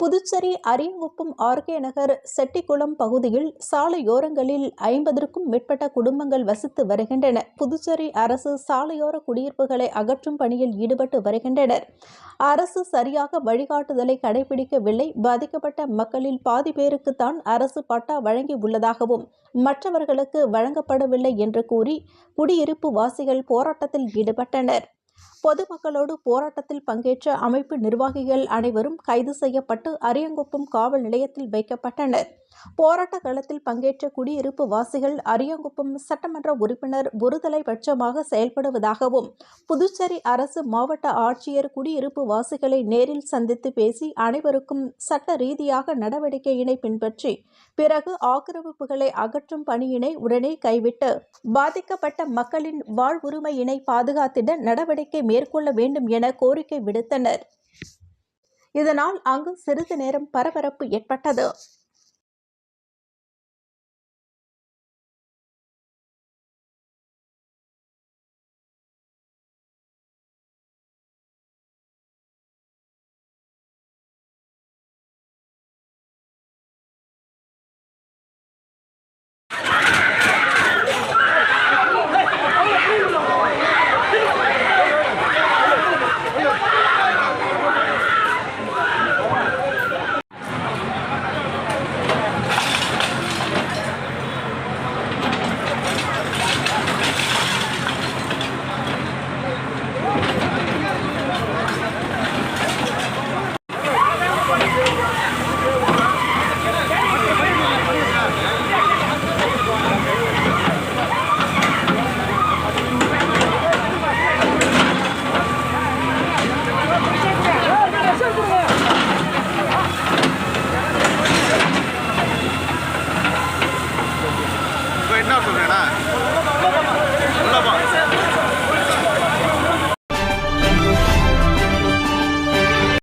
Puducherry Ariyankuppam RK நகர் செட்டிக்குளம் பகுதியில் சாலையோரங்களில் 50க்கும் மேற்பட்ட குடும்பங்கள் வசித்து வருகின்றன. புதுச்சேரி அரசு சாலையோர குடியிருப்புகளை அகற்றும் பணியில் ஈடுபட்டு வருகின்றனர். அரசு சரியாக வழிகாட்டுதலை கடைபிடிக்கவில்லை. பாதிக்கப்பட்ட மக்களில் பாதி பேருக்குத்தான் அரசு பட்டா வழங்கி உள்ளதாகவும் மற்றவர்களுக்கு வழங்கப்படவில்லை என்று கூறி குடியிருப்பு வாசிகள் போராட்டத்தில் ஈடுபட்டனர். பொதுமக்களோடு போராட்டத்தில் பங்கேற்ற அமைப்பு நிர்வாகிகள் அனைவரும் கைது செய்யப்பட்டு அரியங்குப்பம் காவல் நிலையத்தில் வைக்கப்பட்டனர். போராட்ட களத்தில் பங்கேற்ற குடியிருப்பு வாசிகள் அரியங்குப்பம் சட்டமன்ற உறுப்பினர் ஒருதலை பட்சமாக செயல்படுவதாகவும் புதுச்சேரி அரசு மாவட்ட ஆட்சியர் குடியிருப்பு வாசிகளை நேரில் சந்தித்து பேசி அனைவருக்கும் சட்ட ரீதியாக நடவடிக்கையினை பின்பற்றி பிறகு ஆக்கிரமிப்புகளை அகற்றும் பணியினை உடனே கைவிட்டு பாதிக்கப்பட்ட மக்களின் வாழ்வுரிமையினை பாதுகாத்திட நடவடிக்கை மேற்கொள்ள வேண்டும் என கோரிக்கை விடுத்தனர். இதனால் அங்கு சிறிது நேரம் பரபரப்பு ஏற்பட்டது.